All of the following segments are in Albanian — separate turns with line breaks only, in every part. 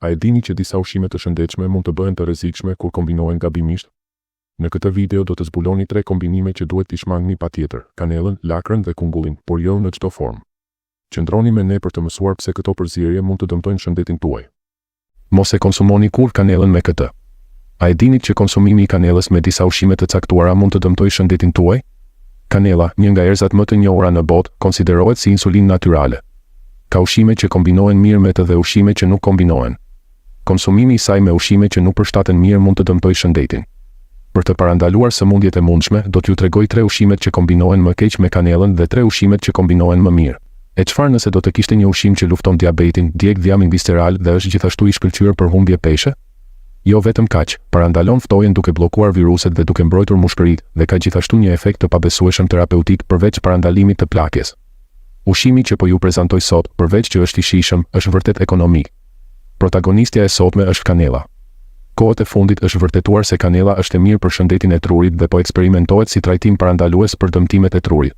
A e dini që disa ushqime të shëndetshme mund të bëhen të rrezikshme kur kombinohen gabimisht? Në këtë video do të zbuloni 3 kombinime që duhet t'i shmangni patjetër: kanellën, lakrën dhe kungullin, por jo në çdo formë. Qëndroni me ne për të mësuar pse këto përzierje mund të dëmtojnë shëndetin tuaj. Mos e konsumoni kur kanellën me këtë. A e dini që konsumimi i kanellës me disa ushqime të caktuara mund të dëmtojë shëndetin tuaj? Kanella, një nga erëzat më të njohura në botë, konsiderohet si insulinë natyrale. Ka ushqime që kombinohen mirë me të dhe ushqime që nuk kombinohen. Konsumimi i saj me ushqime që nuk përshtaten mirë mund të dëmtojë shëndetin. Për të parandaluar sëmundjet e mundshme, do t'ju tregoj 3 ushqimet që kombinohen më keq me kanellën dhe 3 ushqimet që kombinohen më mirë. E çfarë nëse do të kishte një ushqim që lufton diabetin, djeg dhjamin visceral dhe është gjithashtu i shkëlqyer për humbje peshe? Jo vetëm kaq, parandalon ftojen duke bllokuar viruset dhe duke mbrojtur mushkëritë dhe ka gjithashtu një efekt të pabesueshëm terapeutik përveç parandalimit të plakjes. Ushqimi që po ju prezantoj sot, përveç që është i shijshëm, është vërtet ekonomik. Protagonistja e sotme është kanella. Kohët e fundit është vërtetuar se kanella është e mirë për shëndetin e trurit dhe po eksperimentohet si trajtim parandalues për dëmtimet e trurit.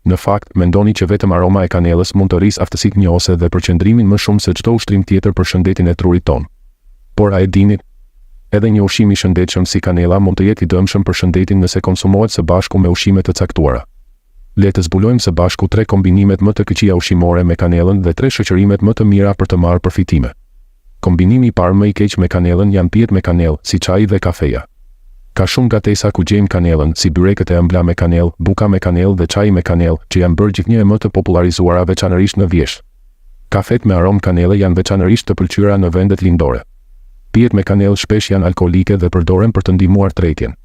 Në fakt, mendoni që vetëm aroma e kanellës mund të rrisë aftësitë njohëse dhe përqendrimin më shumë se çdo ushtrim tjetër për shëndetin e trurit ton. Por a e dini? Edhe një ushqim i shëndetshëm si kanella mund të jetë i dëmshëm për shëndetin nëse konsumohet së bashku me ushqime të caktuara. Le të zbulojmë së bashku 3 kombinimet më të këqija ushqimore me kanellën dhe 3 shoqërimet më të mira për të marrë përfitime. Kombinimi i parë më i keq me kanellën janë pijet me kanellë, si çaji dhe kafeja. Ka shumë gatesa ku gjejmë kanellën, si byrekët e ëmbla me kanellë, buka me kanellë dhe çaji me kanellë, që janë bërë gjithnjë e më të popularizuara veçanërisht në vjesh. Kafet me aromë kanelle janë veçanërisht të pëlqyera në vendet lindore. Pijet me kanellë shpesh janë alkoolike dhe përdoren për të ndihmuar tretjen.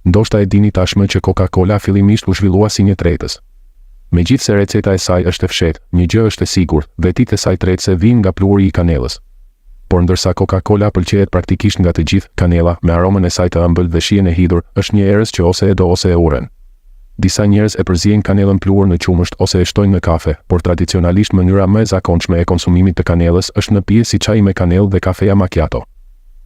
Ndoshta e dini tashmë që Coca-Cola fillimisht u zhvillua si një tretës. Megjithse receta e saj është e fshehtë, një gjë është e sigurt, vetitë e saj tretëse vijnë nga pluhuri i kanellës. Por ndërsa Coca-Cola pëlqejet praktikisht nga të gjithë, kanella, me aromën e saj të ëmbël dhe shijen e hidhur, është një erës që ose e do ose e urren. Disa njerëz e përzihen kanellën pluhur në qumësht ose e shtojnë në kafe, por tradicionalisht mënyra më e zakonshme e konsumimit të kanellës është në pije si çaji me kanellë dhe kafeja macchiato.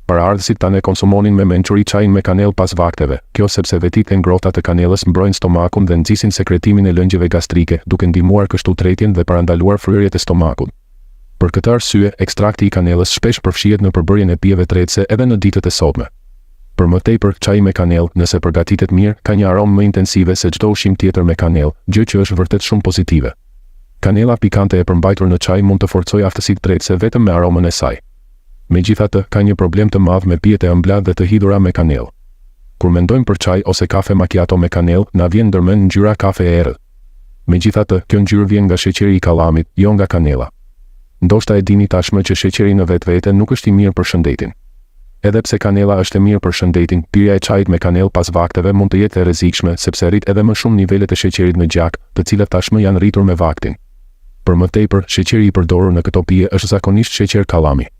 Paraardhësit tani konsumonin me mençuri çajin me kanellë pas vakteve, kjo sepse vetitë e ngrohta të kanellës mbrojnë stomakun dhe nxisin sekretimin e lëngjeve gastrike, duke ndihmuar kështu tretjen dhe parandaluar fryrjet e stomakut. Për këtë arsye, ekstrakti i kanellës shpesh përfshihet në përbërjen e pijeve tretëse edhe në ditët e sotme. Për më tepër, çaji me kanellë, nëse përgatitet mirë, ka një aromë më intensive se çdo ushqim tjetër me kanellë, gjë që është vërtet shumë pozitive. Kanella pikante e përmbajtur në çaj mund të forcojë aftësitë tretëse vetëm me aromën e saj. Megjithatë, ka një problem të madh me pijet e ëmbla dhe të hidhura me kanellë. Kur mendojmë për çaj ose kafe macchiato me kanellë, na vjen ndërmend ngjyra kafe e errët. Megjithatë, kjo ngjyrë vjen nga sheqeri i kallamit, jo nga kanella. Ndoshta e dini tashmë që sheqeri në vetvete nuk është i mirë për shëndetin. Edhe pse kanella është e mirë për shëndetin, pirja e çajit me kanellë pas vakteve mund të jetë e rrezikshme sepse rrit edhe më shumë nivelet e sheqerit në gjak, të cilat tashmë janë rritur me vaktin. Për më tepër, sheqeri i përdorur në këto pije është zakonisht sheqer kallami.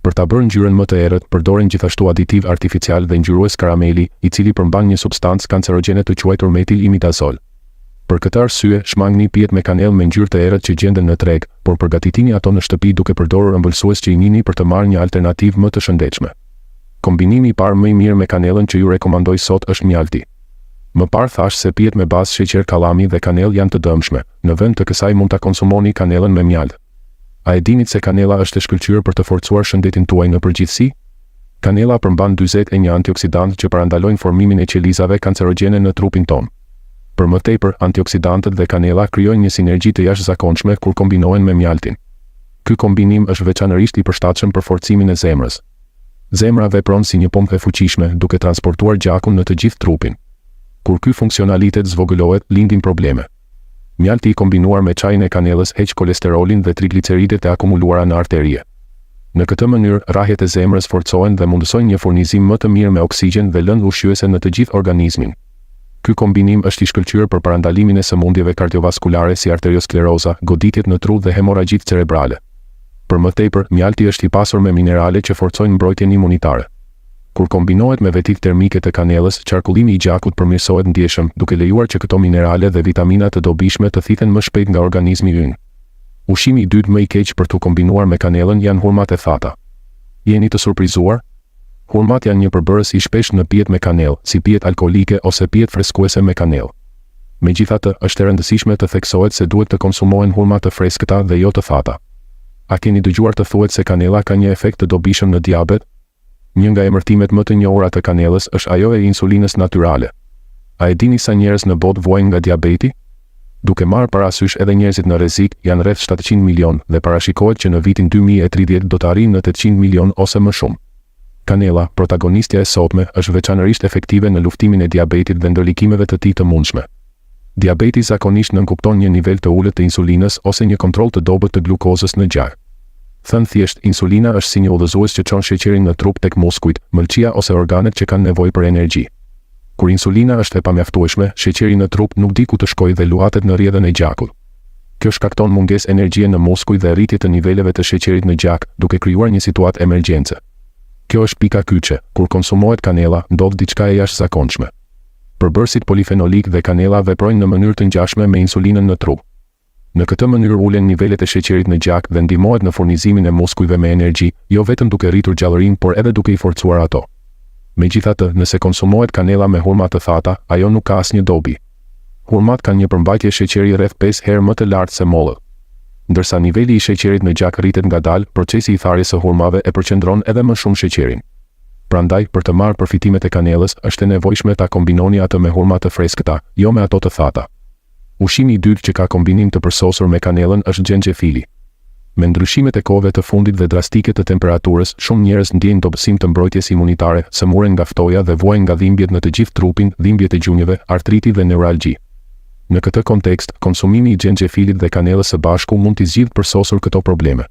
Për ta bërë ngjyrën më të errët, përdoren gjithashtu aditiv artificial dhe ngjyrues karameli, i cili përmban një substancë kancerogjene të quajtur metil-imidazol. Për këtë arsye, shmangni pijet me kanellë me ngjyrë të errët që gjenden në treg, por përgatitini ato në shtëpi duke përdorur ëmbëlsues qinini për të marrë një alternativë më të shëndetshme. Kombinimi i parë më i mirë me kanellën që ju rekomandoj sot është mjalti. Më parë thash se pijet me bazë sheqer kallami dhe kanellë janë të dëmshme, në vend të kësaj mund ta konsumoni kanellën me mjalt. A e dinit se kanella është e shkëlqyer për të forcuar shëndetin tuaj në përgjithësi? Kanella përmban 41 antioksidantë që parandalojnë formimin e qelizave kancerogjene në trupin ton. Për më tepër, antioksidantët dhe kanella krijojnë një sinergji të jashtëzakonshme kur kombinohen me mjaltin. Ky kombinim është veçanërisht i përshtatshëm për forcimin e zemrës. Zemra vepron si një pompë e fuqishme, duke transportuar gjakun në të gjithë trupin. Kur ky funksionalitet zvogëlohet, lindin probleme. Mjalti i kombinuar me çajin e kanellës heq kolesterolin dhe trigliceridet e akumuluara në arterie. Në këtë mënyrë, rrahjet e zemrës forcohen dhe mundësojnë një furnizim më të mirë me oksigjen dhe lëndë ushqyese në të gjithë organizmin. Ky kombinim është i shkëlqyer për parandalimin e sëmundjeve kardiovaskulare si arterioskleroza, goditjet në tru dhe hemoragjitë cerebrale. Për më tepër, mjalti është i pasur me minerale që forcojnë mbrojtjen imunitare. Kur kombinohet me vetitë termike të kanellës, qarkullimi i gjakut përmirësohet ndjeshëm, duke lejuar që këto minerale dhe vitamina të dobishme të thithen më shpejt nga organizmi ynë. Ushqimi i dytë më i keq për të kombinuar me kanellën janë hurmat e thata. Jeni të surprizuar? Hurmat janë një përbërës i shpesh në pijet me kanellë, si pijet alkoolike ose pijet freskuese me kanellë. Megjithatë, është e rëndësishme të theksohet se duhet të konsumohen hurma të freskëta dhe jo të thata. A keni dëgjuar të thuhet se kanela ka një efekt të dobishëm në diabet? Një nga emërtimet më të njohura të kanelës është ajo e insulinës natyrale. A e dini sa njerëz në botë vojnë nga diabeti? Duke marrë parasysh edhe njerëzit në rrezik, janë rreth 700 milion dhe parashikohet që në vitin 2030 do të arrijë në 800 milion ose më shumë. Kanela, protagonistja e sotme, është veçanërisht efektive në luftimin e diabetit dhe ndërlikimeve të tij të mundshme. Diabeti zakonisht nënkupton një nivel të ulët të insulinës ose një kontroll të dobët të glukozës në gjak. Thënë thjesht, insulina është si një udhëzues që çon sheqerin në trup tek muskujt, mëlçia ose organet që kanë nevojë për energji. Kur insulina është e pamjaftueshme, sheqeri në trup nuk di ku të shkojë dhe luhatet në rrjedhën e gjakut. Kjo shkakton mungesë energjie në muskuj dhe rritje të niveleve të sheqerit në gjak, duke krijuar një situatë emergjence. Kjo është pika kyçe, kur konsumohet kanela, ndodh diçka e jashtëzakonshme. Përbërësit polifenolik dhe kanela veprojnë në mënyrë të ngjashme me insulinën në trup. Në këtë mënyrë ulen nivelet e sheqerit në gjak dhe ndihmohet në furnizimin e muskujve me energji, jo vetëm duke rritur gjallërinë, por edhe duke i forcuar ato. Megjithatë, nëse konsumohet kanela me hurma të thata, ajo nuk ka asnjë dobi. Hurmat kanë një përmbajtje sheqeri rreth 5 herë më të lartë se mollët. Ndërsa niveli i sheqerit në gjak rritet ngadalë, procesi i tharjes së hurmave e përqendron edhe më shumë sheqerin. Prandaj, për të marrë përfitimet e kanelës, është e nevojshme ta kombinoni atë me hurma të freskëta, jo me ato të thata. Ushqimi i dytë që ka kombinim të përsosur me kanelën është xhenxhefili. Me ndryshimet e kohëve të fundit dhe drastike të temperaturës, shumë njerëz ndjejnë dobësim të mbrojtjes imunitare, sëmuren nga ftoja dhe vuajnë nga dhimbjet në të gjithë trupin, dhimbjet e gjunjëve, artriti dhe neuralgji. Në këtë kontekst, konsumimi i xhenxhefilit dhe kanelës së bashku mund t'i zgjidhë përsosur këto probleme.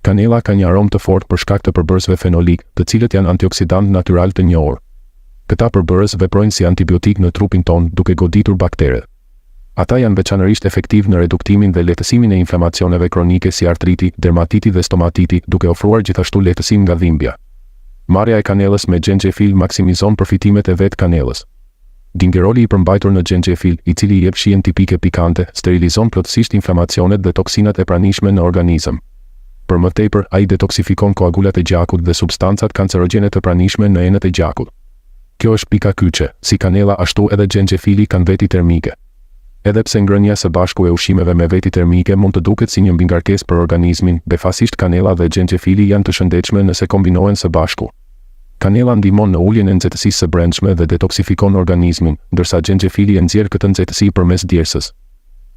Kanela ka një aromë të fortë për shkak të përbërësve fenolik, të cilët janë antioksidant natyral të njohur. Këta përbërës veprojnë si antibiotik në trupin ton, duke goditur bakteret. Ata janë veçanërisht efektiv në reduktimin dhe lehtësimin e inflamacioneve kronike si artriti, dermatiti dhe stomatiti, duke ofruar gjithashtu lehtësim nga dhimbja. Marrja e kanelës me xhenxhefil maksimizon përfitimet e vetë kanelës. Dingeroli i përmbajtur në xhenxhefil, i cili jep shijen tipike pikante, sterilizon plotësisht inflamacionet dhe toksinat e pranishme në organizëm. Për më tepër, ai detoksifikon koagulat e gjakut dhe substancat kancerogjene të pranishme në enët e gjakut. Kjo është pika kyçe, si kanela ashtu edhe xhenxhefili kanë veti termike. Edhe pse ngrënia së bashku e ushqimeve me veti termike mund të duket si një mbingarkesë për organizmin, befasisht kanela dhe xhenxhefili janë të shëndetshme nëse kombinohen së bashku. Kanela ndihmon në uljen e nxehtësisë së brendshme dhe detoksifikon organizmin, ndërsa xhenxhefili e nxjerr këtë nxehtësi përmes djersës.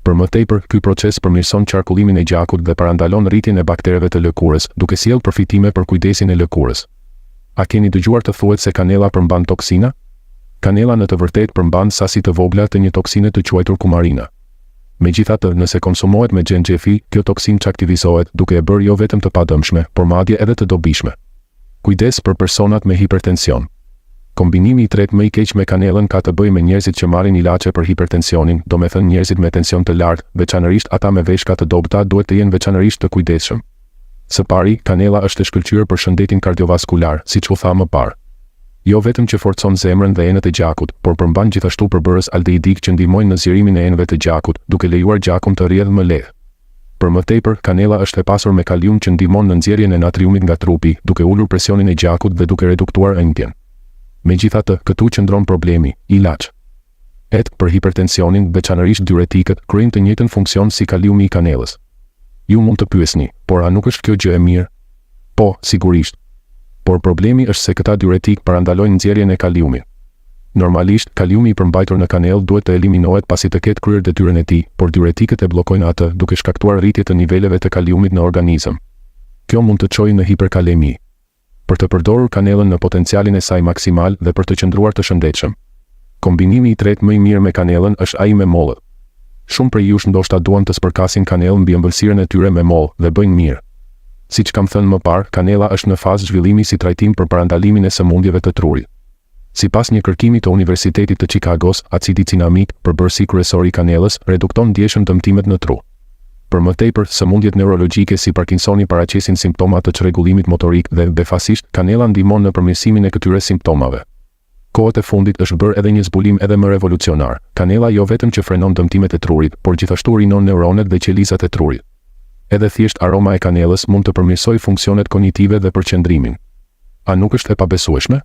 Për më tepër, ky proces përmirëson qarkullimin e gjakut dhe parandalon rritjen e baktereve të lëkurës, duke sjellë përfitime për kujdesin e lëkurës. A keni dëgjuar të thuhet se kanela përmban toksina? Kanela në të vërtetë përmban sasi të vogla të një toksine të quajtur kumarina. Megjithatë, nëse konsumohet me xhenxhefil, kjo toksinë çaktivizohet, duke e bërë jo vetëm të padëmshme, por madje edhe të dobishme. Kujdes për personat me hipertension. Kombinimi i tretë më i keq me kanelën ka të bëjë me njerëzit që marrin ilaçe për hipertensionin, domethënë njerëzit me tension të lartë, veçanërisht ata me veshka të dobëta duhet të jenë veçanërisht të kujdesshëm. Së pari, kanela është e shkëlqyer për shëndetin kardiovaskular, siç u tha më parë. Jo vetëm që forcon zemrën dhe enët e gjakut, por përmban gjithashtu përbërës aldehidi që ndihmojnë në zgjerimin e enëve të gjakut, duke lejuar gjakun të rrjedhë më lehtë. Për më tepër, kanela është e pasur me kalium që ndihmon në nxjerrjen e natriumit nga trupi, duke ulur presionin e gjakut dhe duke reduktuar ëndjen. Megjithatë, këtu qëndron problemi, ilaç. Për hipertensionin, veçanërisht diuretikët, kryejnë të njëjtën funksion si kaliumi i kanelës. Ju mund të pyesni, por a nuk është kjo gjë e mirë? Po, sigurisht. Por problemi është se këta diuretik parandalojnë nxjerrjen e kaliumit. Normalisht, kaliumi i përmbajtur në kanelë duhet të eliminohet pasi të ketë kryer detyrën e tij, por diuretikët e bllokojnë atë, duke shkaktuar rritje të niveleve të kaliumit në organizëm. Kjo mund të çojë në hiperkalemi. Për të përdorur kanelën në potencialin e saj maksimal dhe për të qëndruar të shëndetshëm. Kombinimi i tretë më i mirë me kanelën është ai me mollë. Shumë prej jush ndoshta duan të spërkasin kanelën mbi ëmbëlsirën e tyre me mollë dhe bëjnë mirë. Siç kam thënë më parë, kanela është në fazë zhvillimi si trajtim për parandalimin e sëmundjeve të trurit. Sipas një kërkimi të Universitetit të Chicagos, acidi cinamik, përbërësi kryesor i kanelës, redukton ndjeshën dëmtimet në tru. Për më tepër, sëmundjet neurologjike si Parkinsoni paraqesin simptoma të çrregullimit motorik dhe befasisht kanela ndihmon në përmirësimin e këtyre simptomave. Kohët e fundit është bërë edhe një zbulim edhe më revolucionar. Kanela jo vetëm që frenon dëmtimet e trurit, por gjithashtu rinon neuronet dhe qelizat e trurit. Edhe thjesht aroma e kanelës mund të përmirësojë funksionet kognitive dhe përqendrimin. A nuk është e pabesueshme?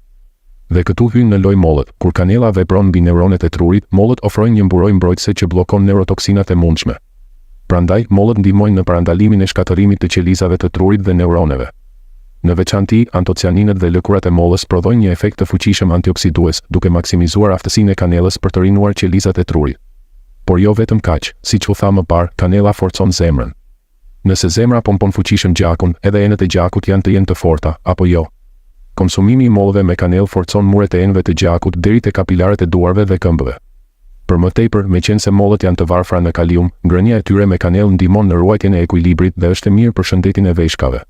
Dhe këtu hyn në lojë mollët. Kur kanela vepron mbi neuronet e trurit, mollët ofrojnë një mburojë mbrojtëse që bllokon neurotoksinat e mundshme. Prandaj, mollët ndihmojnë në parandalimin e shkatërimit të qelizave të trurit dhe neuroneve. Në veçanti, antocianinët dhe lëkurat e mollës prodhojnë një efekt të fuqishëm antioksidues, duke maksimizuar aftësinë e kanellës për të rinuar qelizat e trurit. Por jo vetëm kaq, siç u tha më parë, kanella forcon zemrën. Nëse zemra pompon fuqishëm gjakun, edhe enët e gjakut janë të forta, apo jo? Konsumimi i mollëve me kanellë forcon muret e enëve të gjakut deri te kapilarët e duarve dhe këmbëve. Për më tepër, meqense mollët janë të varfra në kalium, ngrënia e tyre me kanellë ndihmon në ruajtjen e ekuilibrit dhe është e mirë për shëndetin e veshkave.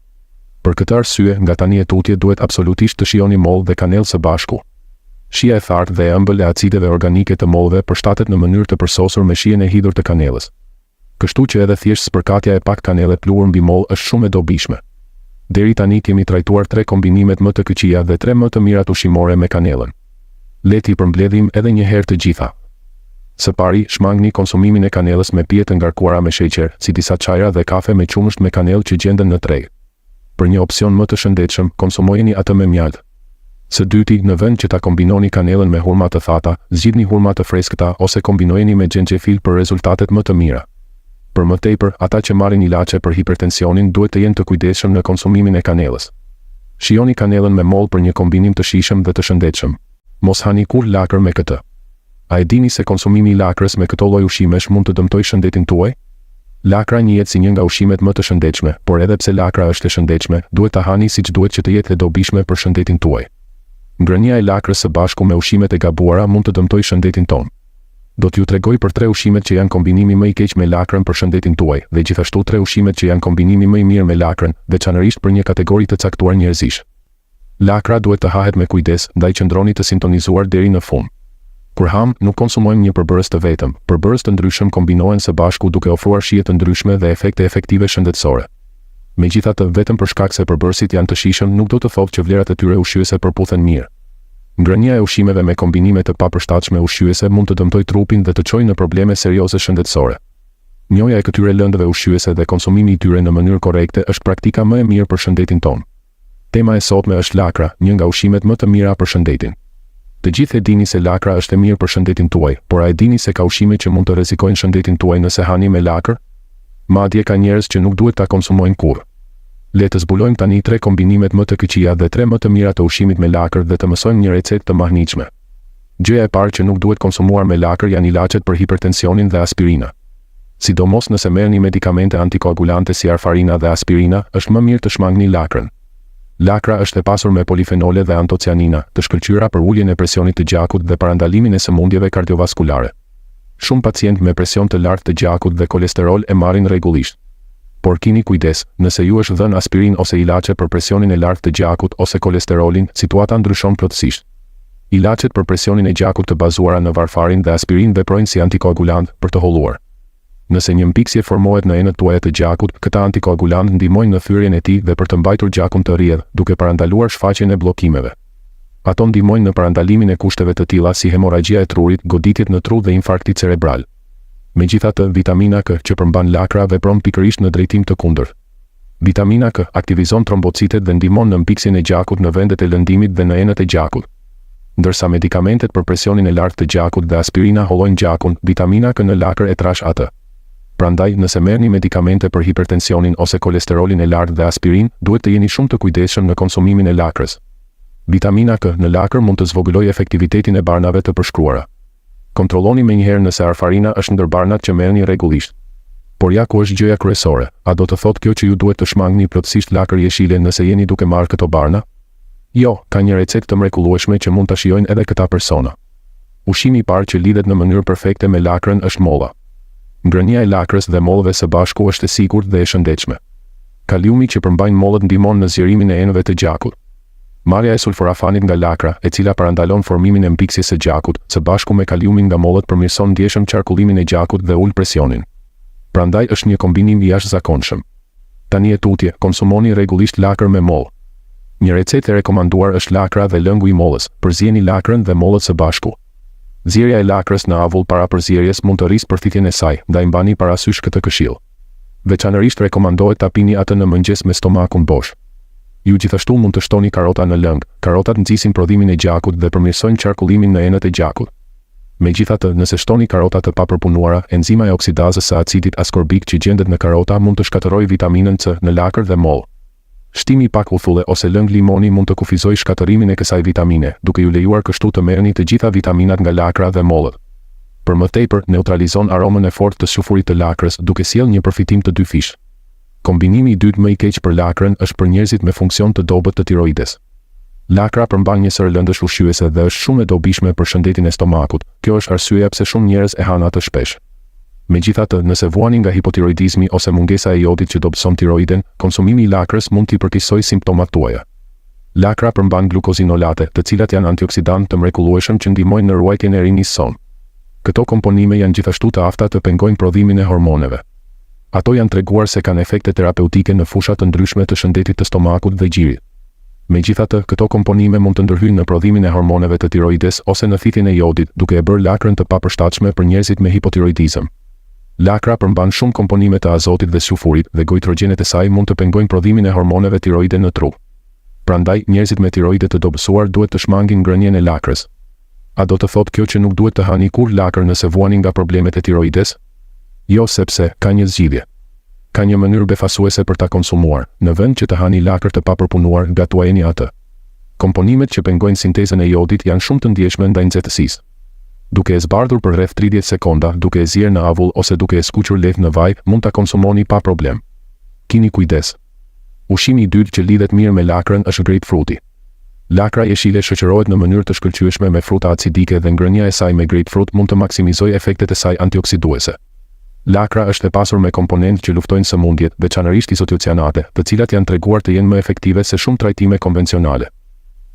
Për këtë arsye, nga tani e tutje duhet absolutisht të shijoni mollë dhe kanellë së bashku. Shija e thartë dhe e ëmbël e acideve organike të mollëve përshtatet në mënyrë të përsosur me shijen e hidhur të kanellës. Kështu që edhe thjesht spërkatja e pak kanellë pluhur mbi mollë është shumë e dobishme. Deri tani kemi trajtuar 3 kombinimet më të këqija dhe 3 më të mirat ushqimore me kanellën. Le t'i përmbledhim edhe një herë të gjitha. Së pari, shmangni konsumimin e kanellës me pije të ngarkuara me sheqer, si disa çajra dhe kafe me qumësht me kanellë që gjenden në tregë. Për një opsion më të shëndetshëm, konsumojeni atë me mjaltë. Së dyti, në vend që ta kombinoni kanellën me hurma të thata, zgjidhni hurma të freskëta ose kombinojeni me xhenxhefil për rezultatet më të mira. Për më tepër, ata që marrin ilaçe për hipertensionin duhet të jenë të kujdesshëm në konsumimin e kanellës. Shijoni kanellën me mollë për një kombinim të shijshëm dhe të shëndetshëm. Mos hani kur lakër me këtë. A e dini se konsumimi i lakrës me këto lloj ushqimesh mund të dëmtojë shëndetin tuaj? Lakra njihet si një nga ushqimet më të shëndetshme, por edhe pse lakra është e shëndetshme, duhet ta hani siç duhet që të jetë e dobishme për shëndetin tuaj. Ngrënia e lakrës së bashku me ushqimet e gabuara mund të dëmtojë shëndetin tonë. Do t'ju tregoj për 3 ushqimet që janë kombinimi më i keq me lakrën për shëndetin tuaj, dhe gjithashtu 3 ushqimet që janë kombinimi më i mirë me lakrën, veçanërisht për një kategori të caktuar njerëzish. Lakra duhet të hahet me kujdes, ndaj qëndroni të sintonizuar deri në fund. Kur ham, nuk konsumojmë një përbërës të vetëm, përbërës të ndryshëm kombinohen së bashku duke ofruar shije të ndryshme dhe efekte efektive shëndetësore. Megjithatë, vetëm për shkak se përbërësit janë të shijshëm nuk do të thotë që vlerat e tyre ushqyese përputhen mirë. Ngrënia e ushqimeve me kombinime të papërshtatshme ushqyese mund të dëmtojë trupin dhe të çojë në probleme serioze shëndetësore. Njohja e këtyre lëndëve ushqyese dhe konsumimi i tyre në mënyrë korrekte është praktika më e mirë për shëndetin tonë. Tema e sotme është lakra, një nga ushqimet më të mira për shëndetin. Të gjithë e dini se lakra është e mirë për shëndetin tuaj, por a e dini se ka ushqime që mund të rrezikojnë shëndetin tuaj nëse hani me lakër? Madje ka njerëz që nuk duhet ta konsumojnë kurrë. Le të zbulojmë tani 3 kombinimet më të këqija dhe 3 më të mira të ushqimit me lakër dhe të mësojmë një recetë të mahnitshme. Gjëja e parë që nuk duhet konsumuar me lakër janë ilaçet për hipertensionin dhe aspirina. Sidomos nëse merrni medikamente antikoagulante si warfarina dhe aspirina, është më mirë të shmangni lakrën. Lakra është e pasur me polifenole dhe antocianina, të shkëlqyera për uljen e presionit të gjakut dhe parandalimin e sëmundjeve kardiovaskulare. Shumë pacientë me presion të lartë të gjakut dhe kolesterol e marrin rregullisht. Por keni kujdes, nëse ju është dhënë aspirin ose ilaçe për presionin e lartë të gjakut ose kolesterolin, situata ndryshon plotësisht. Ilaçet për presionin e gjakut të bazuara në varfarin dhe aspirin veprojnë si antikoagulant për të holluar. Nëse një mpiksje formohet në enët tuaja të gjakut, këta antikoagulant ndihmojnë në thyrjen e tij dhe për të mbajtur gjakun të rrjedh, duke parandaluar shfaqjen e bllokimeve. Ato ndihmojnë në parandalimin e kushteve të tilla si hemorragjia e trurit, goditjet në tru dhe infarkti cerebral. Megjithatë, vitamina K që përmban lakra vepron pikërisht në drejtim të kundërt. Vitamina K aktivizon trombocitet dhe ndihmon në mpiksjen e gjakut në vendet e lëndimit dhe në enët e gjakut. Ndërsa medikamentet për presionin e lartë të gjakut dhe aspirina hollojnë gjakun, vitamina K në lakër e trash atë. Prandaj, nëse merrni medikamente për hipertensionin ose kolesterolin e lartë dhe aspirin, duhet të jeni shumë të kujdesshëm në konsumimin e lakrës. Vitamina K në lakër mund të zvogëlojë efektivitetin e barnave të përshkruara. Kontrolloni menjëherë nëse warfarina është ndër barnat që merrni rregullisht. Por ja ku është gjëja kryesore, a do të thotë kjo që ju duhet të shmangni plotësisht lakër jeshile nëse jeni duke marrë këto barna? Jo, ka një recetë të mrekullueshme që mund ta shijojnë edhe këta persona. Ushqimi i parë që lidhet në mënyrë perfekte me lakrën është molla. Ngrënia e lakrës dhe mollëve së bashku është e sigurt dhe e shëndetshme. Kaliumi që përmbajnë mollët ndihmon në zgjerimin e enëve të gjakut. Marrja e sulforafanit nga lakra, e cila parandalon formimin e mpiksjes së gjakut, së bashku me kaliumin nga mollët përmirëson ndjeshëm qarkullimin e gjakut dhe ul presionin. Prandaj është një kombinim i jashtëzakonshëm. Tani e tutje, konsumoni rregullisht lakër me mollë. Një recetë e rekomanduar është lakra dhe lëngu i mollës. Përzieni lakrën dhe mollët së bashku. Zjerja e lakrës në avull para përzierjes mund të rrisë përthitjen e saj, ndaj mbani parasysh këtë këshill. Veçanërisht rekomandohet ta pini atë në mëngjes me stomakun bosh. Ju gjithashtu mund të shtoni karota në lëng. Karotat nxisin prodhimin e gjakut dhe përmirësojnë qarkullimin në enët e gjakut. Megjithatë, nëse shtoni karota të papërpunuara, enzima e oksidazës së acidit askorbik që gjendet në karota mund të shkatërrojë vitaminën C në lakër dhe mollë. Shtimi pak uthulle ose lëng limoni mund të kufizojë shkatërimin e kësaj vitamine, duke ju lejuar kështu të merrni të gjitha vitaminat nga lakra dhe mollët. Për më tepër, neutralizon aromën e fortë të shufurit të lakrës, duke sjellë një përfitim të dy fish. Kombinimi i dytë më i keq për lakrën është për njerëzit me funksion të dobët të tiroides. Lakra përmban një sër lëndësh ushqyese dhe është shumë e dobishme për shëndetin e stomakut. Kjo është arsyeja pse shumë njerëz e han atë shpesh. Megjithatë, nëse vuani nga hipotiroidizmi ose mungesa e jodit që dobëson tiroiden, konsumimi i lakrës mund t'i përkeqësojë simptomat tuaja. Lakra përmban glukozinolate, të cilat janë antioksidantë të mrekullueshëm që ndihmojnë në ruajtjen e rinisë son. Këto komponime janë gjithashtu të afta të pengojnë prodhimin e hormoneve. Ato janë treguar se kanë efekte terapeutike në fusha të ndryshme të shëndetit të stomakut dhe gjirit. Megjithatë, këto komponime mund të ndërhyjnë në prodhimin e hormoneve të tiroides ose në thithjen e jodit, duke e bërë lakrën të papërshtatshme për njerëzit me hipotiroidizëm. Lakra përmban shumë komponime të azotit dhe shufurit dhe goitrogenet e saj mund të pengojnë prodhimin e hormoneve tiroide në trup. Prandaj, njerëzit me tiroide të dobësuar duhet të shmangin ngrënien e lakrës. A do të thotë kjo që nuk duhet të hani kur lakër nëse vuani nga problemet e tiroides? Jo, sepse ka një zgjidhje. Ka një mënyrë befasuese për ta konsumuar, në vend që të hani lakër të papërpunuar, gatuajeni atë. Komponimet që pengojnë sintezën e jodit janë shumë të ndjeshme ndaj nxehtësisë. Duke e zbardhur për rreth 30 sekonda, duke e zier në avull ose duke e skuqur lehtë në vaj, mund ta konsumoni pa problem. Kini kujdes. Ushqimi i dytë që lidhet mirë me lakrën është grapefruti. Lakra jeshile shoqërohet në mënyrë të shkëlqyeshme me fruta acidike dhe ngrënia e saj me grapefruit mund të maksimizojë efektet e saj antioksiduese. Lakra është e pasur me komponentë që luftojnë sëmundjet, veçanërisht izotiocianate, të cilat janë treguar të jenë më efektive se shumë trajtime konvencionale.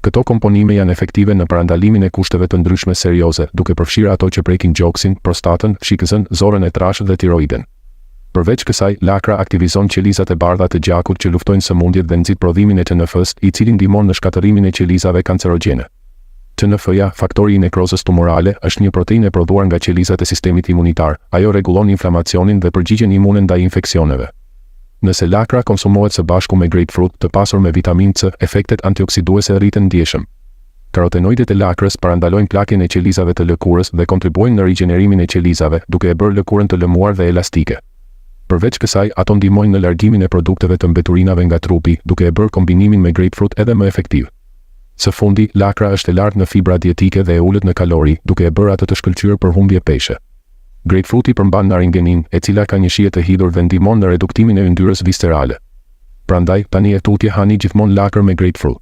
Këto komponime janë efektive në parandalimin e kushteve të ndryshme serioze, duke përfshirë ato që prekin gjoksin, prostatën, shikëzën, zorën e trashë dhe tiroiden. Përveç kësaj, lakra aktivizon qelizat e bardha të gjakut që luftojnë sëmundjet dhe nxit prodhimin e TNF-s, i cili ndihmon në shkatërimin e qelizave kancerogjene. TNF-ja, faktori i nekrozës tumorale, është një proteinë e prodhuar nga qelizat e sistemit imunitar. Ajo rregullon inflamacionin dhe përgjigjen imune ndaj infeksioneve. Nëse lakra konsumohet së bashku me grapefruit të pasur me vitaminë C, efektet antioksiduese rriten ndjeshëm. Karotenoidet e lakrës parandalojnë plakjen e qelizave të lëkurës dhe kontribuojnë në rigjenerimin e qelizave, duke e bërë lëkurën të lëmuar dhe elastike. Përveç kësaj, ato ndihmojnë në largimin e produkteve të mbeturinave nga trupi, duke e bërë kombinimin me grapefruit edhe më efektiv. Së fundi, lakra është e lartë në fibra dietike dhe e ulët në kalori, duke e bërë atë të shkëlqyer për humbje peshe. Grapefruiti përmban naringenin, e cila ka një shije të hidhur dhe ndihmon në reduktimin e yndyrës viscerale. Prandaj, tani e tutje hani gjithmonë lakër me grapefruit.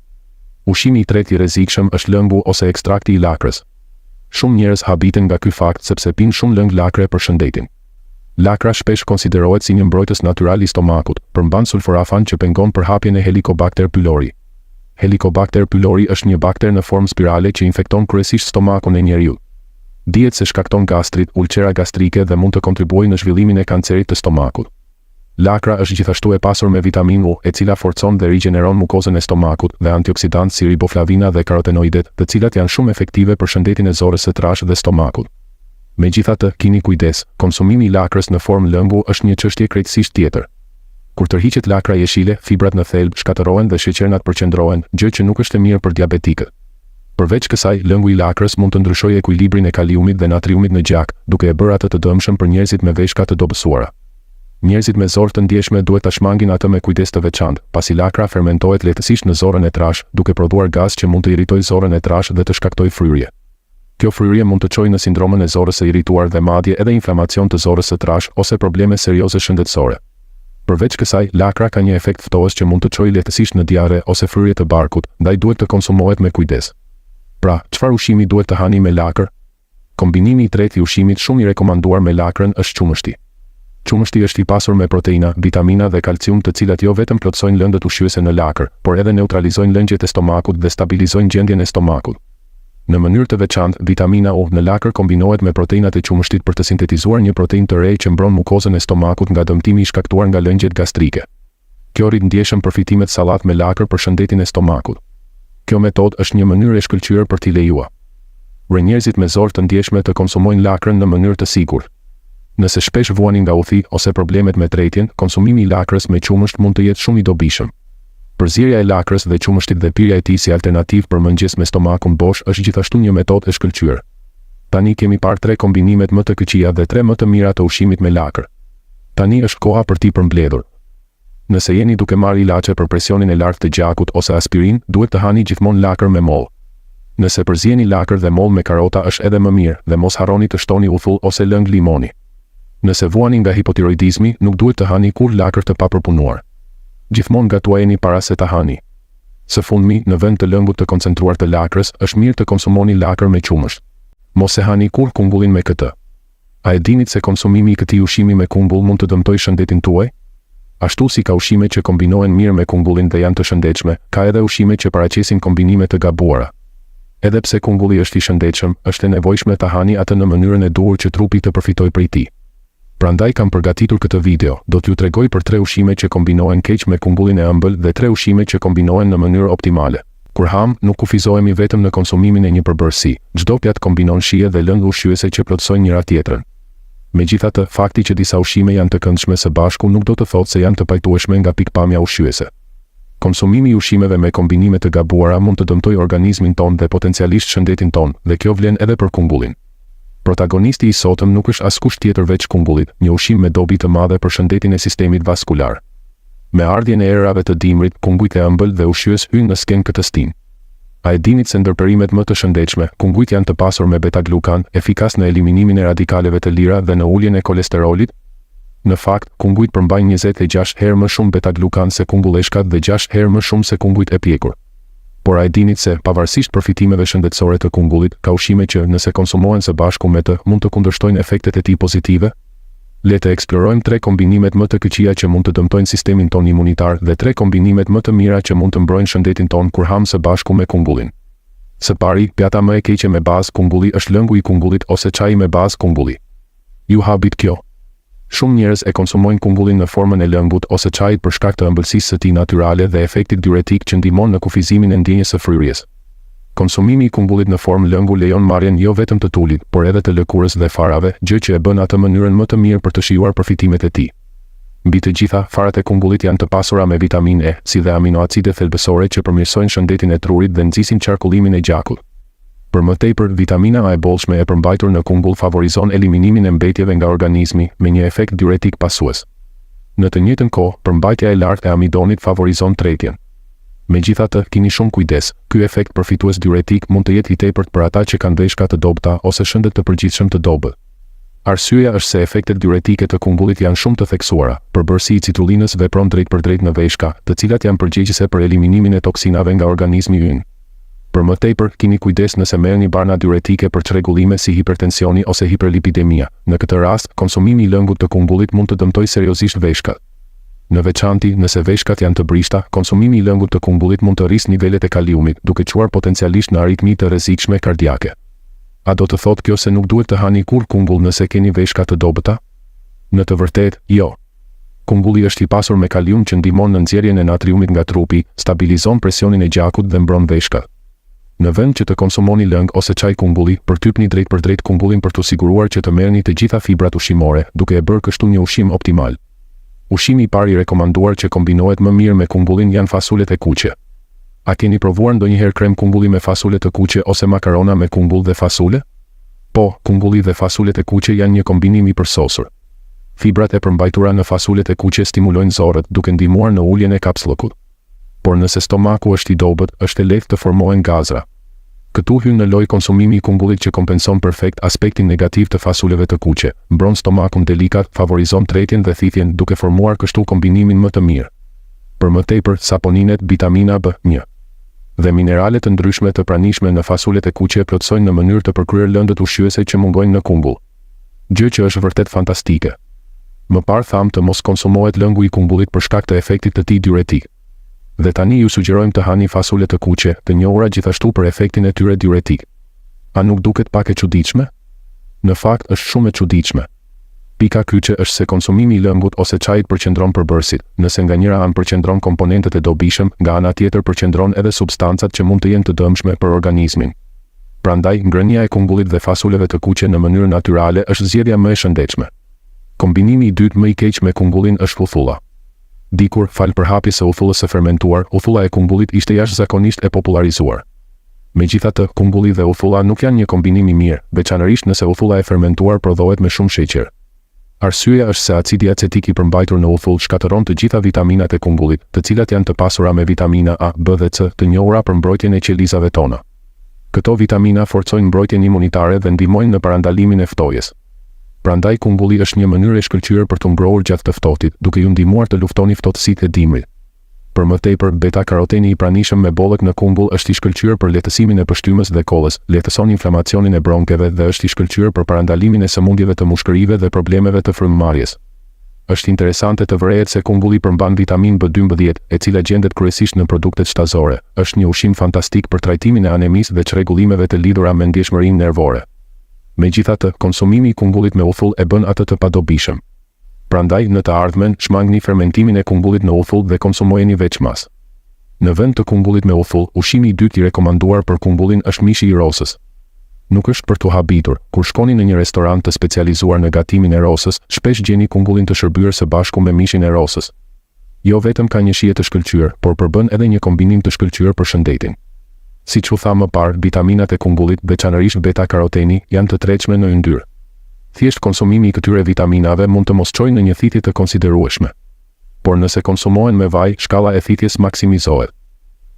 Ushqimi i tretë i rrezikshëm është lëngu ose ekstrakti i lakrës. Shumë njerëz habiten nga ky fakt sepse pinë shumë lëng lakre për shëndetin. Lakra shpesh konsiderohet si një mbrojtës natyral i stomakut, përmban sulforafan që pengon përhapjen e Helicobacter pylori. Helicobacter pylori është një bakter në formë spirale që infekton kryesisht stomakun e njeriut. Dihet se shkakton gastrit, ulqera gastrike dhe mund të kontribuojë në zhvillimin e kancerit të stomakut. Lakra është gjithashtu e pasur me vitaminë U, e cila forcon dhe rigjeneron mukozën e stomakut, dhe antioksidantë si riboflavina dhe karotenoidet, të cilat janë shumë efektive për shëndetin e zorës së trashë dhe stomakut. Megjithatë, kini kujdes, konsumimi i lakrës në formë lëngu është një çështje krejtësisht tjetër. Kur tërhiqet lakra jeshile, fibrat në thelb shkatërohen dhe sheqernat përqendrohen, gjë që nuk është e mirë për diabetikët. Përveç kësaj, lëngu i lakrës mund të ndryshojë ekuilibrin e kaliumit dhe natriumit në gjak, duke e bërë atë të dëmshëm për njerëzit me veshka të dobësuara. Njerëzit me zorë të ndjeshme duhet ta shmangin atë me kujdes të veçantë, pasi lakra fermentohet lehtësisht në zorën e trashë, duke prodhuar gaz që mund të irritojë zorën e trashë dhe të shkaktojë fryrje. Kjo fryrje mund të çojë në sindromën e zorës së irrituar dhe madje edhe inflamacion të zorës së trashë ose probleme serioze shëndetësore. Përveç kësaj, lakra ka një efekt ftohës që mund të çojë lehtësisht në diare ose fryrje të barkut, ndaj duhet të konsumohet me kujdes. Pra, çfarë ushqimi duhet të hani me lakër? Kombinimi i tretë i ushqimit shumë i rekomanduar me lakrën është qumështi. Qumështi është i pasur me proteina, vitamina dhe kalcium, të cilat jo vetëm plotësojnë lëndët ushqyese në lakër, por edhe neutralizojnë lëngjet e stomakut dhe stabilizojnë gjendjen e stomakut. Në mënyrë të veçantë, vitamina U në lakër kombinohet me proteinat e qumështit për të sintetizuar një proteinë të re që mbron mukozën e stomakut nga dëmtimi i shkaktuar nga lëngjet gastrike. Kjo rrit ndjeshëm përfitimet sallat me lakër për shëndetin e stomakut. Kjo metodë është një mënyrë e shkëlqyer për t'i lejuar njerëzit me zorë të ndjeshme të konsumojnë lakrën në mënyrë të sigurt. Nëse shpesh vuani nga uthi ose problemet me tretjen, konsumimi i lakrës me qumësht mund të jetë shumë i dobishëm. Përzierja e lakrës dhe qumështit dhe pirja e tij si alternativë për mëngjes me stomakun bosh është gjithashtu një metodë e shkëlqyer. Tani kemi parë 3 kombinimet më të këqija dhe 3 më të mira të ushqimit me lakër. Tani është koha për ti përmbledhur. Nëse jeni duke marrë ilaçe për presionin e lartë të gjakut ose aspirin, duhet të hani gjithmonë lakër me mollë. Nëse përzjeni lakër dhe mollë me karota është edhe më mirë dhe mos harroni të shtoni uthull ose lëng limoni. Nëse vuani nga hipotiroidizmi, nuk duhet të hani kur lakër të papërpunuar. Gjithmonë gatuajeni para se ta hani. Së fundmi, në vend të lëngut të koncentruar të lakrës, është mirë të konsumoni lakër me qumësht. Mos e hani kur kungullin me këtë. A e dinit se konsumimi i këtij ushqimi me kungull mund të dëmtojë shëndetin tuaj? Ashtu si ka ushqime që kombinohen mirë me kungullin dhe janë të shëndetshme, ka edhe ushqime që paraqesin kombinime të gabuara. Edhe pse kungulli është i shëndetshëm, është e nevojshme ta hani atë në mënyrën e duhur që trupi të përfitojë prej tij. Prandaj kam përgatitur këtë video, do t'ju tregoj për 3 ushqime që kombinohen keq me kungullin e ëmbël dhe 3 ushqime që kombinohen në mënyrë optimale. Kur ham, nuk kufizohemi vetëm në konsumimin e një përbërësi, çdo pjatë kombinon shije dhe lëndë ushqyese që plotësojnë njëra tjetrën. Megjithatë, fakti që disa ushqime janë të këndshme së bashku nuk do të thotë se janë të pajtueshme nga pikpamja ushqyese. Konsumimi i ushqimeve me kombinime të gabuara mund të dëmtojë organizmin ton dhe potencialisht shëndetin ton, dhe kjo vlen edhe për kungullin. Protagonisti i sotëm nuk është askush tjetër veç kungullit, një ushqim me dobi të madhe për shëndetin e sistemit vaskular. Me ardhjen e erave të dimrit, kungujt e ëmbël dhe ushqyes hynë në skenë këtë stinë. A e dinit se ndërperimet më të shëndetshme, kungujt janë të pasur me beta-glukan, efikas në eliminimin e radikaleve të lira dhe në uljen e kolesterolit? Në fakt, kungujt përmbajnë 26 herë më shumë beta-glukan se kungulleshkat dhe 6 herë më shumë se kungujt e pjekur. Por a e dinit se, pavarësisht përfitimeve shëndetësore të kungullit, ka ushqime që, nëse konsumohen së bashku me të, mund të kundërshtojnë efektet e tij pozitive? Le të eksplorojmë 3 kombinimet më të këqija që mund të dëmtojnë sistemin ton imunitar dhe 3 kombinimet më të mira që mund të mbrojnë shëndetin ton kur ham së bashku me kungullin. Së pari, pjata më e keqe me bazë kungulli është lëngu i kungullit ose çaji me bazë kungulli. Ju habit kjo. Shumë njerëz e konsumojnë kungullin në formën e lëngut ose çajit për shkak të ëmbëlsisë së tij natyrale dhe efektit diuretik që ndihmon në kufizimin e ndjenjës së fryrjes. Konsumimi i kungullit në formë lëngu lejon marrjen jo vetëm të tulit, por edhe të lëkurës dhe farave, gjë që e bën atë mënyrën më të mirë për të shijuar përfitimet e tij. Mbi të gjitha, farat e kungullit janë të pasura me vitaminë E, si dhe aminoacide thelbësore që përmirësojnë shëndetin e trurit dhe nxisin qarkullimin e gjakut. Për më tepër, vitamina A e bollshme e përmbajtur në kungull favorizon eliminimin e mbetjeve nga organizmi, me një efekt diuretik pasues. Në të njëjtën kohë, përmbajtja e lartë e amidonit favorizon tretjen. Megjithatë, keni shumë kujdes, ky efekt përfitues diuretik mund të jetë i tepërt për ata që kanë veshka të dobëta ose shëndet të përgjithshëm të dobët. Arsyeja është se efektet diuretike të kungullit janë shumë të theksuara. Përbërësi i citullinës vepron drejt për drejt në veshka, të cilat janë përgjegjëse për eliminimin e toksinave nga organizmi ynë. Për më tepër, keni kujdes nëse merrni barna diuretike për çrregullime si hipertensioni ose hiperlipidemia. Në këtë rast, konsumimi i lëngut të kungullit mund të dëmtojë seriozisht veshkat. Në veçanti, nëse veshkat janë të brishta, konsumimi i lëngut të kungullit mund të rrisë nivelet e kaliumit, duke çuar potencialisht në aritmi të rrezikshme kardiake. A do të thotë kjo se nuk duhet të hani kur kungull nëse keni veshka të dobëta? Në të vërtetë, jo. Kungulli është i pasur me kalium që ndihmon në nxjerrjen e natriumit nga trupi, stabilizon presionin e gjakut dhe mbron veshkat. Në vend që të konsumoni lëng ose çaj kungulli, përtypni drejt për drejt kungullin për të siguruar që të merrni të gjitha fibrat ushqimore, duke e bërë kështu një ushqim optimal. Ushqimi i parë i rekomanduar që kombinohet më mirë me kungullin janë fasulet e kuqe. A keni provuar ndonjëherë krem kungulli me fasule të kuqe ose makarona me kungull dhe fasule? Po, kungulli dhe fasulet e kuqe janë një kombinim i përsosur. Fibrat e përmbajtura në fasulet e kuqe stimulojnë zorët duke ndihmuar në uljen e kapsllëkut. Por nëse stomaku është i dobët, është e lehtë të formohen gazra. Këtu hyn në lojë konsumimi i kungullit që kompenson perfekt aspektin negativ të fasuleve të kuqe, mbron stomakun delikat, favorizon tretjen dhe thithjen duke formuar kështu kombinimin më të mirë. Për më tepër, saponinet, vitamina B1 dhe mineralet të ndryshme të pranishme në fasulet e kuqe plotësojnë në mënyrë të përkryer lëndët ushqyese që mungojnë në kungull. Gjë që është vërtet fantastike. Më parë tham të mos konsumohet lëngu i kungullit për shkak të efektit të tij diuretik. Dhe tani ju sugjerojmë të hani fasule të kuqe, të njohura gjithashtu për efektin e tyre diuretik. A nuk duket pak e çuditshme? Në fakt është shumë e çuditshme. Pika kyçe është se konsumimi i lëngut ose çajit përqendron përbërësit. Nëse nga njëra anë përqendron komponentët e dobishëm, nga ana tjetër përqendron edhe substancat që mund të jenë të dëmshme për organizmin. Prandaj, ngrënia e kungullit dhe fasuleve të kuqe në mënyrë natyrale është zgjedhja më e shëndetshme. Kombinimi i dytë më i keq me kungullin është uthulla. Dikur, fal përhapjes së uthullës së fermentuar, uthulla e kungullit ishte jashtëzakonisht e popularizuar. Megjithatë, kungulli dhe uthulla nuk janë një kombinim i mirë, veçanërisht nëse uthulla e fermentuar prodhohet me shumë sheqer. Arsyeja është se acidi acetik i përmbajtur në uthull shkatëron të gjitha vitaminat e kungullit, të cilat janë të pasura me vitamina A, B dhe C, të njohura për mbrojtjen e qelizave tona. Këto vitamina forcojnë mbrojtjen imunitare dhe ndihmojnë në parandalimin e ftojes. Prandaj kungulli është një mënyrë e shkëlqyer për të ngrohur gjatë të ftohtit, duke ju ndihmuar të luftoni ftohtësitë e dimrit. Për më tepër, beta-karoteni i pranishëm me bollëk në kungull është i shkëlqyer për lehtësimin e pështymës dhe kollës, lehtëson inflamacionin e bronkeve dhe është i shkëlqyer për parandalimin e sëmundjeve të mushkërive dhe problemeve të frymëmarrjes. Është interesante të vërehet se kungulli përmban vitaminë B12, e cila gjendet kryesisht në produktet shtazore. Është një ushqim fantastik për trajtimin e anemisë dhe çrregullimeve të lidhura me ndjeshmërinë nervore. Megjithatë, konsumimi i kungullit me uthull e bën atë të padobishëm. Prandaj, në të ardhmen, shmangni fermentimin e kungullit në uthull dhe konsumojeni veçmas. Në vend të kungullit me uthull, ushqimi i dytë i rekomanduar për kungullin është mishi i rosës. Nuk është për t'u habitur, kur shkoni në një restorant të specializuar në gatimin e rosës, shpesh gjeni kungullin të shërbyer së bashku me mishin e rosës. Jo vetëm ka një shije të shkëlqyer, por përbën edhe një kombinim të shkëlqyer për shëndetin. Siç u tha më parë, vitaminat e kungullit, veçanërisht beta-karoteni, janë të tretshme në yndyrë. Thjesht konsumimi i këtyre vitaminave mund të mos çojë në një thithje të konsiderueshme. Por nëse konsumohen me vaj, shkalla e thithjes maksimizohet.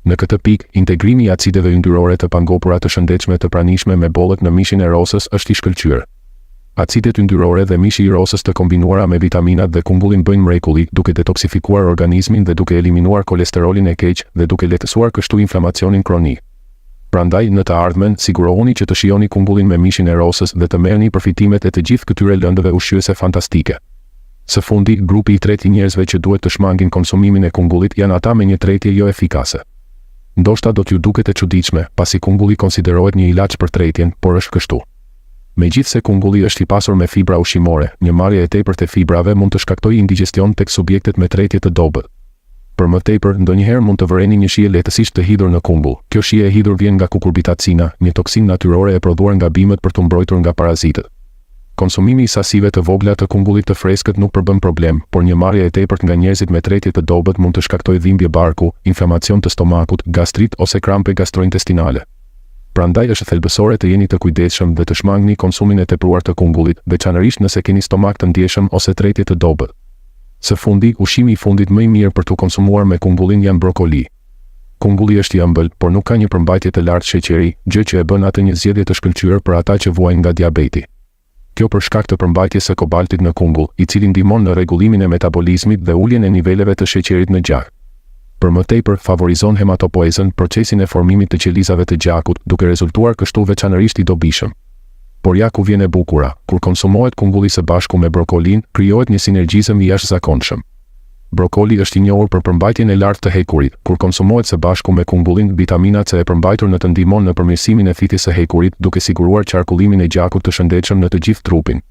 Në këtë pikë, integrimi i acideve yndyrore të pangopura të shëndetshme të pranishme me bollëk në mishin e rosës është i shkëlqyer. Acidet yndyrore dhe mishi i rosës të kombinuara me vitaminat dhe kungullin bëjnë mrekulli, duke detoksifikuar organizmin dhe duke eliminuar kolesterolin e keq dhe duke lehtësuar kështu inflamacionin kronik. Prandaj, në të ardhmen, sigurohuni që të shijoni kungullin me mishin e rosës dhe të merrni përfitimet e të gjithë këtyre lëndëve ushqyese fantastike. Së fundi, grupi i tretë i njerëzve që duhet të shmangin konsumimin e kungullit janë ata me një tretje jo efikase. Ndoshta do t'ju duket e çuditshme, pasi kungulli konsiderohet një ilaç për tretjen, por është kështu. Megjithse kungulli është i pasur me fibra ushqimore, një marrje e tepërt e fibrave mund të shkaktojë indigestion tek subjektet me tretje të dobët. Për më tepër, ndonjëherë mund të vëreni një shije lehtësisht të hidhur në kungull. Kjo shije e hidhur vjen nga kukurbitacina, një toksinë natyrore e prodhuar nga bimët për të mbrojtur nga parazitët. Konsumimi i sasive të vogla të kungullit të freskët nuk përbën problem, por një marrje e tepërt nga njerëzit me tretje të dobët mund të shkaktojë dhimbje barku, inflamacion të stomakut, gastrit ose krampe gastrointestinale. Prandaj është thelbësore të jeni të kujdesshëm dhe të shmangni konsumin e tepruar të kungullit, veçanërisht nëse keni stomak të ndjeshëm ose tretje të dobët. Së fundi, ushqimi i fundit më i mirë për të konsumuar me kungullin janë brokoli. Kungulli është i ëmbël, por nuk ka një përmbajtje të lartë sheqeri, gjë që e bën atë një zgjedhje të shkëlqyer për ata që vuajnë nga diabeti. Kjo për shkak të përmbajtjes së kobaltit në kungull, i cili ndihmon në rregullimin e metabolizmit dhe uljen e niveleve të sheqerit në gjak. Për më tepër, favorizon hematopoezën, procesin e formimit të qelizave të gjakut, duke rezultuar kështu veçanërisht i dobishëm. Por ja ku vjen e bukura, kur konsumohet kungulli së bashku me brokolin, krijohet një sinergjizëm i jashtëzakonshëm. Brokoli është i njohur për përmbajtjen e lartë të hekurit. Kur konsumohet së bashku me kungullin, vitamina C e përmbajtur në të ndihmon në përmirësimin e thithjes së hekurit, duke siguruar qarkullimin e gjakut të shëndetshëm në të gjithë trupin.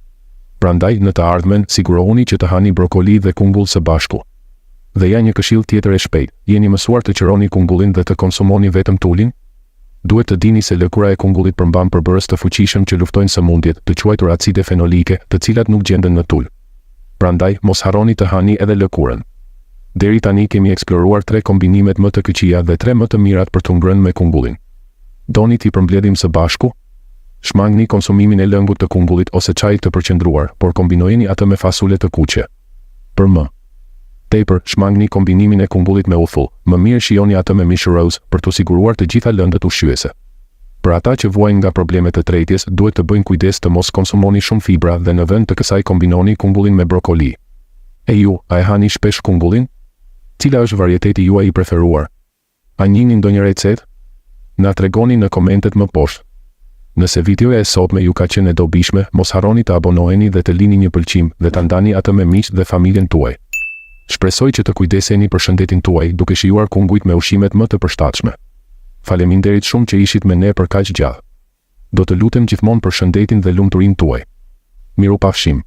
Prandaj, në të ardhmen, sigurohuni që të hani brokoli dhe kungull së bashku. Dhe ja një këshill tjetër e shpejtë, jeni mësuar të qironi kungullin dhe të konsumoni vetëm tulin? Duhet të dini se lëkura e kungullit përmban përbërës të fuqishëm që luftojnë sëmundjet, të quajtur acide fenolike, të cilat nuk gjenden në tul. Prandaj, mos harroni të hani edhe lëkurën. Deri tani kemi eksploruar 3 kombinimet më të këqija dhe 3 më të mirat për të ngrënë me kungullin. Doni t'i përmbledhim së bashku? Shmangni konsumimin e lëngut të kungullit ose çajit të përqendruar, por kombinojeni atë me fasule të kuqe. Për më tepër, shmangni kombinimin e kungullit me uthull, më mirë shijoni atë me mish rose për të siguruar të gjitha lëndët ushqyese. Për ata që vuajnë nga problemet të tretjes, duhet të bëjnë kujdes të mos konsumoni shumë fibra dhe në vend të kësaj kombinoni kungullin me brokoli. E ju, a e hani shpesh kungullin? Cila është varieteti juaj i preferuar? A njihni ndonjë recetë? Na tregoni në komentet më poshtë. Nëse videoja e sotme ju ka qenë e dobishme, mos harroni të abonoheni dhe të lini një pëlqim dhe ta ndani atë me miqtë dhe familjen tuaj. Shpresoj që të kujdeseni për shëndetin tuaj duke shijuar kungujt me ushqimet më të përshtatshme. Faleminderit shumë që ishit me ne për kaq gjatë. Do të lutem gjithmonë për shëndetin dhe lumturinë tuaj. Mirupafshim.